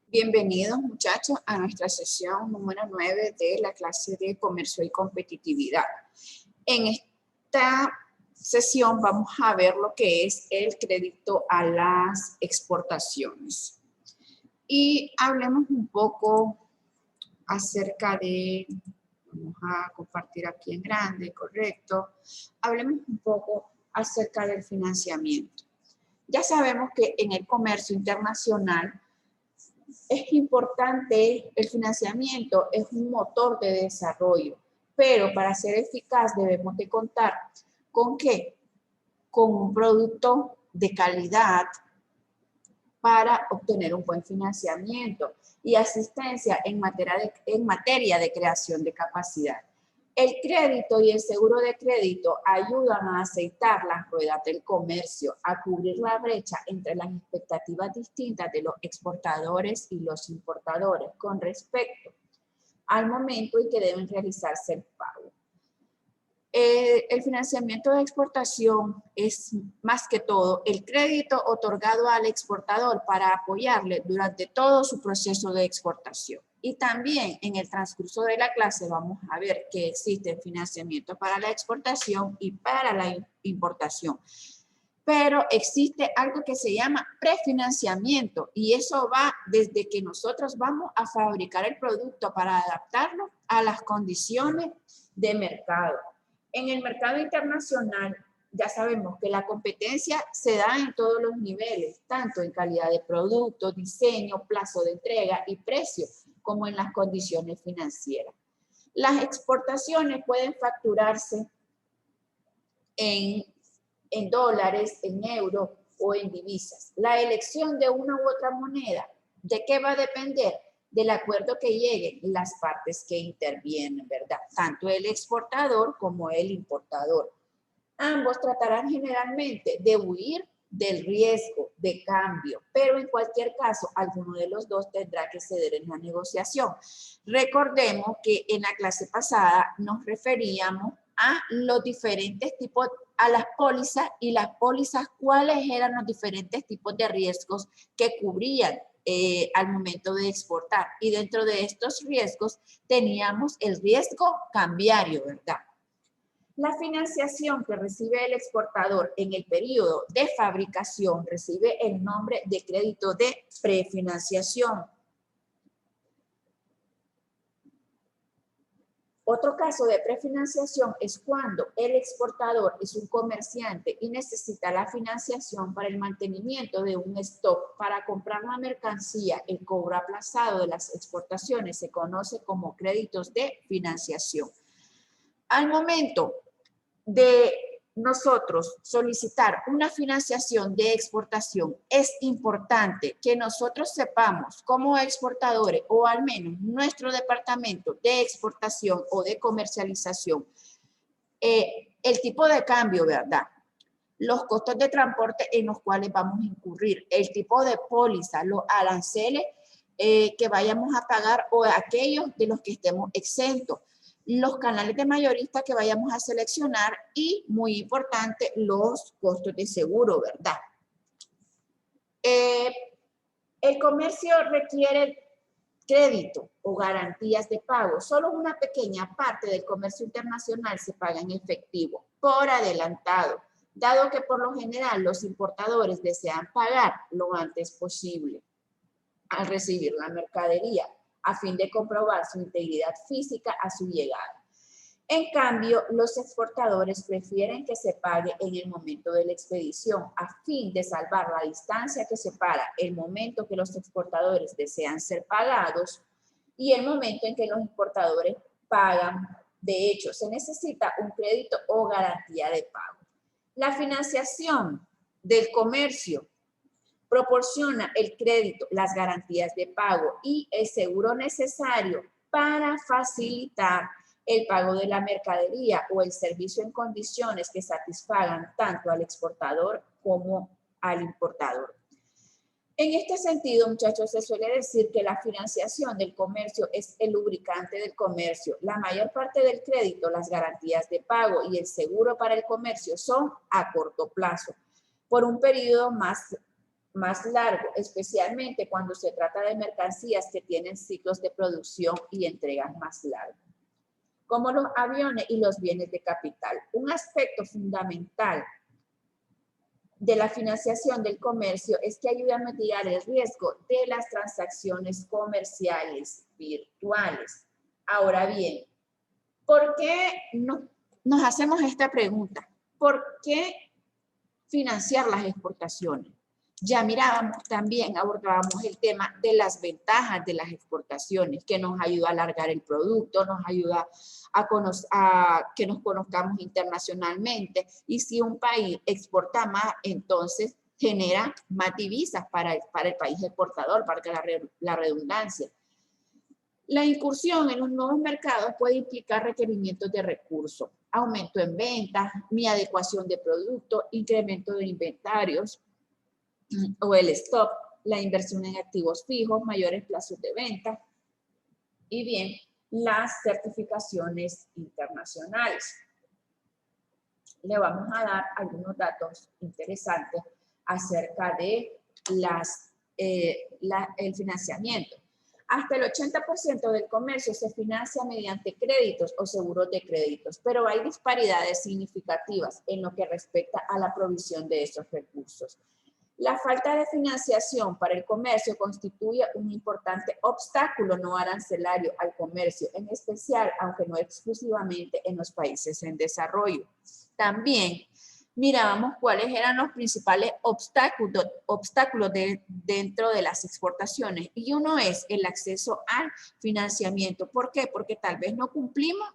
Bienvenidos muchachos a nuestra sesión número 9 de la clase de comercio y competitividad. En esta sesión vamos a ver lo que es el crédito a las exportaciones. Y hablemos un poco acerca de, vamos a compartir aquí en grande, correcto. Hablemos un poco acerca del financiamiento. Ya sabemos que en el comercio internacional es importante el financiamiento, es un motor de desarrollo, pero para ser eficaz debemos de contar ¿con qué? Con un producto de calidad para obtener un buen financiamiento y asistencia en materia de creación de capacidad. El crédito y el seguro de crédito ayudan a aceitar las ruedas del comercio, a cubrir la brecha entre las expectativas distintas de los exportadores y los importadores con respecto al momento en que deben realizarse el pago. El financiamiento de exportación es más que todo el crédito otorgado al exportador para apoyarle durante todo su proceso de exportación. Y también en el transcurso de la clase vamos a ver que existe financiamiento para la exportación y para la importación. Pero existe algo que se llama prefinanciamiento y eso va desde que nosotros vamos a fabricar el producto para adaptarlo a las condiciones de mercado. En el mercado internacional ya sabemos que la competencia se da en todos los niveles, tanto en calidad de producto, diseño, plazo de entrega y precio, como en las condiciones financieras. Las exportaciones pueden facturarse en dólares, en euros o en divisas. La elección de una u otra moneda, ¿de qué va a depender? Del acuerdo que lleguen las partes que intervienen, ¿verdad? Tanto el exportador como el importador. Ambos tratarán generalmente de huir del riesgo de cambio, pero en cualquier caso, alguno de los dos tendrá que ceder en la negociación. Recordemos que en la clase pasada nos referíamos a los diferentes tipos, a las pólizas y las pólizas, cuáles eran los diferentes tipos de riesgos que cubrían al momento de exportar. Y dentro de estos riesgos teníamos el riesgo cambiario, ¿verdad? La financiación que recibe el exportador en el periodo de fabricación recibe el nombre de crédito de prefinanciación. Otro caso de prefinanciación es cuando el exportador es un comerciante y necesita la financiación para el mantenimiento de un stock para comprar la mercancía. El cobro aplazado de las exportaciones se conoce como créditos de financiación. Al momento de nosotros solicitar una financiación de exportación, es importante que nosotros sepamos como exportadores o al menos nuestro departamento de exportación o de comercialización, el tipo de cambio, ¿verdad? Los costos de transporte en los cuales vamos a incurrir, el tipo de póliza, los aranceles que vayamos a pagar o aquellos de los que estemos exentos, los canales de mayorista que vayamos a seleccionar y, muy importante, los costos de seguro, ¿verdad? El comercio requiere crédito o garantías de pago. Solo una pequeña parte del comercio internacional se paga en efectivo, por adelantado, dado que por lo general los importadores desean pagar lo antes posible al recibir la mercadería, a fin de comprobar su integridad física a su llegada. En cambio, los exportadores prefieren que se pague en el momento de la expedición a fin de salvar la distancia que separa el momento que los exportadores desean ser pagados y el momento en que los importadores pagan. De hecho, se necesita un crédito o garantía de pago. La financiación del comercio proporciona el crédito, las garantías de pago y el seguro necesario para facilitar el pago de la mercadería o el servicio en condiciones que satisfagan tanto al exportador como al importador. En este sentido, muchachos, se suele decir que la financiación del comercio es el lubricante del comercio. La mayor parte del crédito, las garantías de pago y el seguro para el comercio son a corto plazo, por un periodo más más largo, especialmente cuando se trata de mercancías que tienen ciclos de producción y entregas más largos, como los aviones y los bienes de capital. Un aspecto fundamental de la financiación del comercio es que ayuda a mitigar el riesgo de las transacciones comerciales virtuales. Ahora bien, ¿por qué nos hacemos esta pregunta? ¿Por qué financiar las exportaciones? Ya mirábamos también, abordábamos el tema de las ventajas de las exportaciones, que nos ayuda a alargar el producto, nos ayuda a que nos conozcamos internacionalmente, y si un país exporta más, entonces genera más divisas para el país exportador, para que la redundancia. La incursión en los nuevos mercados puede implicar requerimientos de recursos, aumento en ventas, mi adecuación de productos, incremento de inventarios o el stock, la inversión en activos fijos, mayores plazos de venta y bien, las certificaciones internacionales. Le vamos a dar algunos datos interesantes acerca de el financiamiento. Hasta el 80% del comercio se financia mediante créditos o seguros de créditos, pero hay disparidades significativas en lo que respecta a la provisión de esos recursos. La falta de financiación para el comercio constituye un importante obstáculo no arancelario al comercio, en especial, aunque no exclusivamente, en los países en desarrollo. También mirábamos cuáles eran los principales obstáculos dentro de las exportaciones, y uno es el acceso al financiamiento. ¿Por qué? Porque tal vez no cumplimos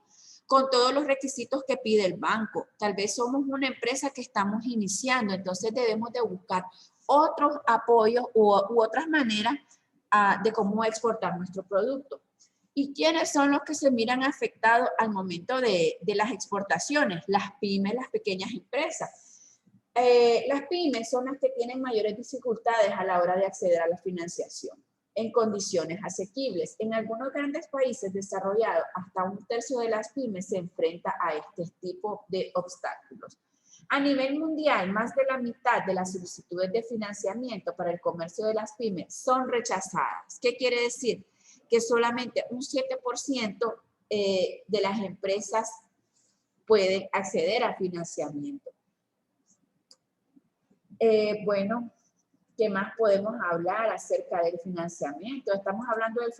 con todos los requisitos que pide el banco. Tal vez somos una empresa que estamos iniciando, entonces debemos de buscar otros apoyos u otras maneras de cómo exportar nuestro producto. ¿Y quiénes son los que se miran afectados al momento de las exportaciones? Las pymes, las pequeñas empresas. Las pymes son las que tienen mayores dificultades a la hora de acceder a la financiación en condiciones asequibles. En algunos grandes países desarrollados, hasta un tercio de las pymes se enfrenta a este tipo de obstáculos. A nivel mundial, más de la mitad de las solicitudes de financiamiento para el comercio de las pymes son rechazadas. ¿Qué quiere decir? Que solamente un 7% de las empresas pueden acceder a financiamiento. Bueno, ¿qué más podemos hablar acerca del financiamiento? Estamos hablando del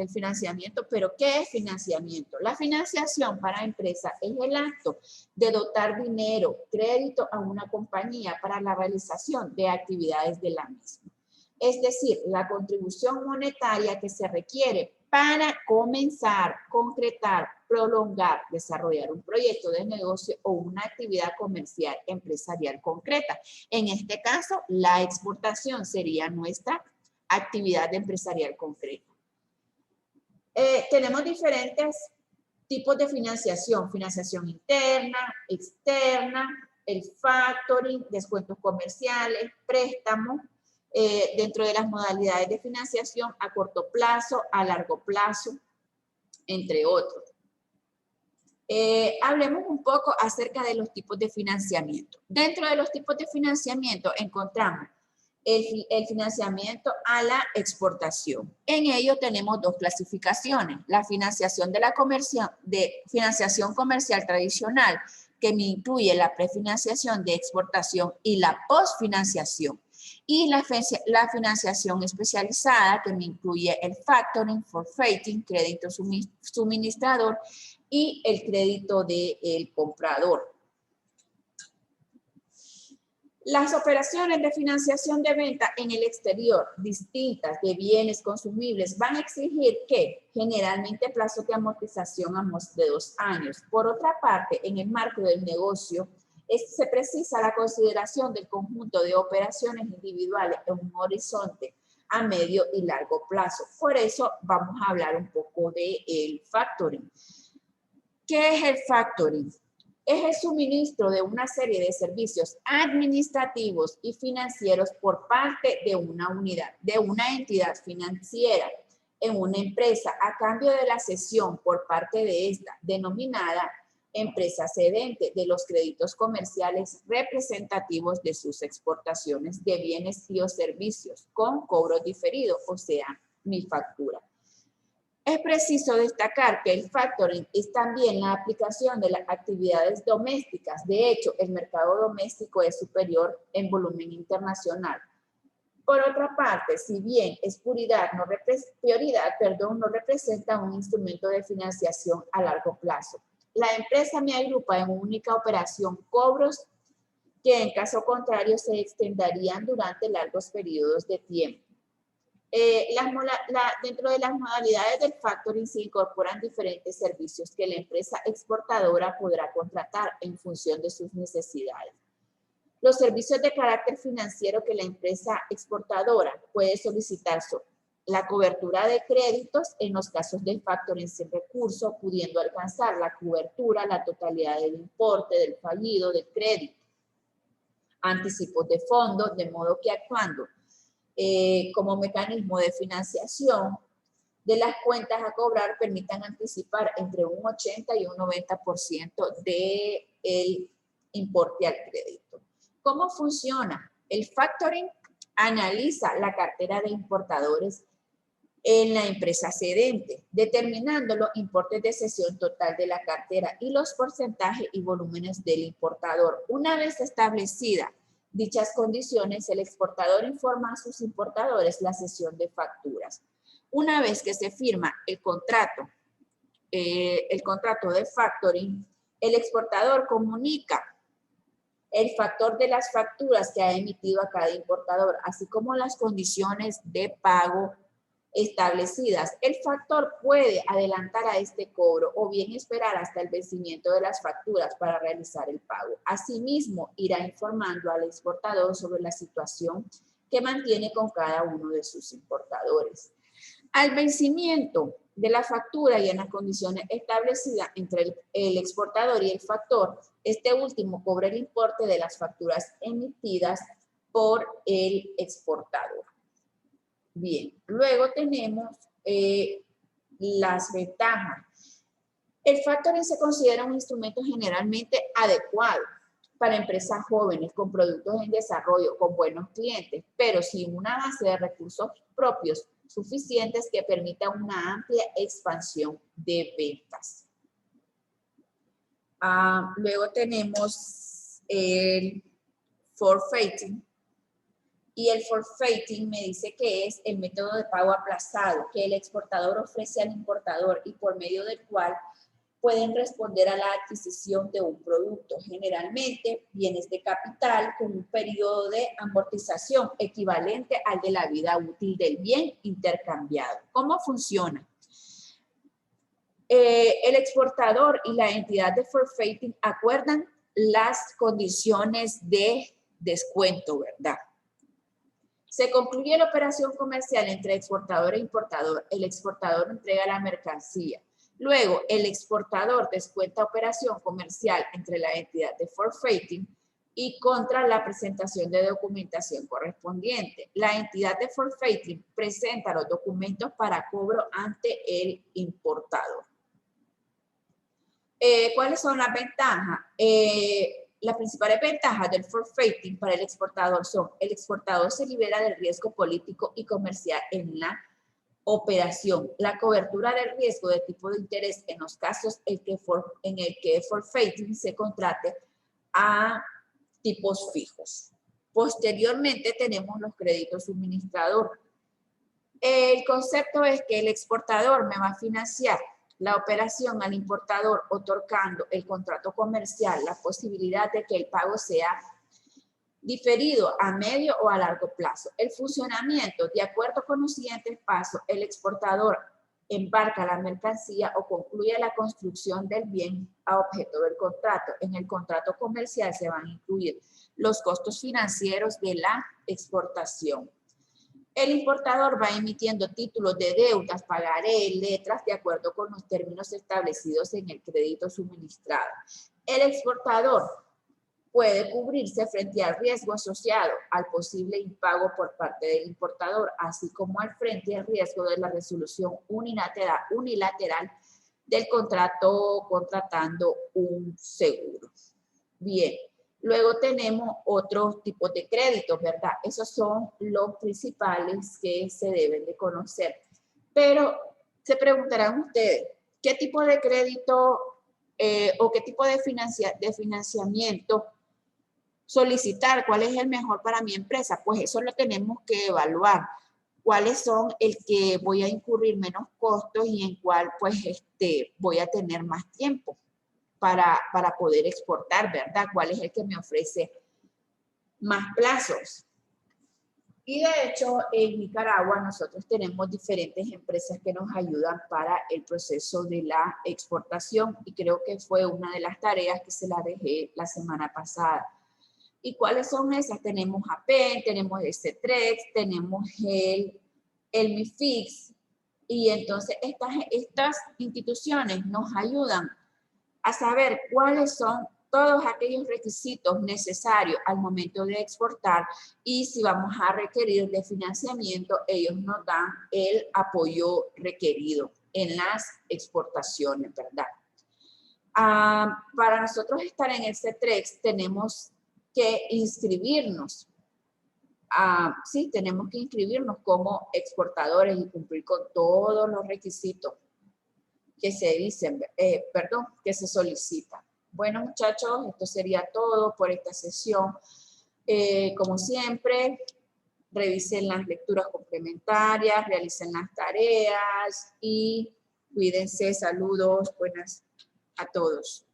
financiamiento, pero ¿qué es financiamiento? La financiación para empresas es el acto de dotar dinero, crédito a una compañía para la realización de actividades de la misma. Es decir, la contribución monetaria que se requiere para comenzar, concretar, prolongar, desarrollar un proyecto de negocio o una actividad comercial empresarial concreta. En este caso, la exportación sería nuestra actividad empresarial concreta. Tenemos diferentes tipos de financiación: financiación interna, externa, el factoring, descuentos comerciales, préstamos. Dentro de las modalidades de financiación a corto plazo, a largo plazo, entre otros. Hablemos un poco acerca de los tipos de financiamiento. Dentro de los tipos de financiamiento encontramos el financiamiento a la exportación. En ello tenemos dos clasificaciones: la financiación financiación comercial tradicional, que me incluye la prefinanciación de exportación y la postfinanciación, y la financiación especializada, que me incluye el factoring, forfaiting, crédito suministrador y el crédito del comprador. Las operaciones de financiación de venta en el exterior, distintas de bienes consumibles, van a exigir que generalmente plazos de amortización de 2 años. Por otra parte, en el marco del negocio, se precisa la consideración del conjunto de operaciones individuales en un horizonte a medio y largo plazo. Por eso vamos a hablar un poco del factoring. ¿Qué es el factoring? Es el suministro de una serie de servicios administrativos y financieros por parte de una entidad financiera en una empresa a cambio de la cesión por parte de esta, denominada empresa cedente de los créditos comerciales representativos de sus exportaciones de bienes y o servicios con cobro diferido, o sea, mi factura. Es preciso destacar que el factoring es también la aplicación de las actividades domésticas. De hecho, el mercado doméstico es superior en volumen internacional. Por otra parte, si bien es prioridad, no representa un instrumento de financiación a largo plazo. La empresa me agrupa en una única operación cobros que en caso contrario se extenderían durante largos periodos de tiempo. Dentro de las modalidades del factoring se incorporan diferentes servicios que la empresa exportadora podrá contratar en función de sus necesidades. Los servicios de carácter financiero que la empresa exportadora puede solicitar son la cobertura de créditos en los casos del factoring sin recurso, pudiendo alcanzar la cobertura, la totalidad del importe del fallido del crédito, anticipos de fondos, de modo que actuando como mecanismo de financiación de las cuentas a cobrar permitan anticipar entre un 80 y un 90% del importe al crédito. ¿Cómo funciona? El factoring analiza la cartera de importadores en la empresa cedente, determinando los importes de cesión total de la cartera y los porcentajes y volúmenes del importador. Una vez establecida dichas condiciones, el exportador informa a sus importadores la cesión de facturas. Una vez que se firma el contrato de factoring, el exportador comunica el factor de las facturas que ha emitido a cada importador, así como las condiciones de pago establecidas. El factor puede adelantar a este cobro o bien esperar hasta el vencimiento de las facturas para realizar el pago. Asimismo, irá informando al exportador sobre la situación que mantiene con cada uno de sus importadores. Al vencimiento de la factura y en las condiciones establecidas entre el exportador y el factor, este último cobra el importe de las facturas emitidas por el exportador. Bien, luego tenemos las ventajas. El factoring se considera un instrumento generalmente adecuado para empresas jóvenes con productos en desarrollo, con buenos clientes, pero sin una base de recursos propios suficientes que permitan una amplia expansión de ventas. Luego tenemos el forfaiting. Y el forfaiting me dice que es el método de pago aplazado que el exportador ofrece al importador y por medio del cual pueden responder a la adquisición de un producto, generalmente bienes de capital con un periodo de amortización equivalente al de la vida útil del bien intercambiado. ¿Cómo funciona? El exportador y la entidad de forfaiting acuerdan las condiciones de descuento, ¿verdad? Se concluye la operación comercial entre exportador e importador. El exportador entrega la mercancía. Luego, el exportador descuenta operación comercial entre la entidad de forfaiting y contra la presentación de documentación correspondiente. La entidad de forfaiting presenta los documentos para cobro ante el importador. ¿Cuáles son las ventajas? Las principales ventajas del forfaiting para el exportador son: el exportador se libera del riesgo político y comercial en la operación, la cobertura del riesgo de tipo de interés en los casos en el que forfaiting se contrate a tipos fijos. Posteriormente tenemos los créditos suministrador. El concepto es que el exportador me va a financiar la operación al importador otorgando el contrato comercial la posibilidad de que el pago sea diferido a medio o a largo plazo. El funcionamiento, de acuerdo con los siguientes pasos: el exportador embarca la mercancía o concluye la construcción del bien a objeto del contrato. En el contrato comercial se van a incluir los costos financieros de la exportación. El importador va emitiendo títulos de deudas, pagaré, letras, de acuerdo con los términos establecidos en el crédito suministrado. El exportador puede cubrirse frente al riesgo asociado al posible impago por parte del importador, así como al frente al riesgo de la resolución unilateral del contrato contratando un seguro. Bien, luego tenemos otros tipos de créditos, ¿verdad? Esos son los principales que se deben de conocer. Pero se preguntarán ustedes, ¿qué tipo de crédito o qué tipo de financiamiento solicitar? ¿Cuál es el mejor para mi empresa? Pues eso lo tenemos que evaluar. ¿Cuáles son el que voy a incurrir menos costos y en cuál pues voy a tener más tiempo para poder exportar, ¿verdad? ¿Cuál es el que me ofrece más plazos? Y de hecho, en Nicaragua nosotros tenemos diferentes empresas que nos ayudan para el proceso de la exportación y creo que fue una de las tareas que se la dejé la semana pasada. ¿Y cuáles son esas? Tenemos APEN, tenemos el CETREX, tenemos el MIFIX y entonces estas instituciones nos ayudan a saber cuáles son todos aquellos requisitos necesarios al momento de exportar y si vamos a requerir de financiamiento, ellos nos dan el apoyo requerido en las exportaciones, ¿verdad? Para nosotros estar en el CETREX tenemos que inscribirnos. Sí, tenemos que inscribirnos como exportadores y cumplir con todos los requisitos que se dicen, que se solicitan. Bueno, muchachos, esto sería todo por esta sesión. Como siempre, revisen las lecturas complementarias, realicen las tareas y cuídense. Saludos, buenas a todos.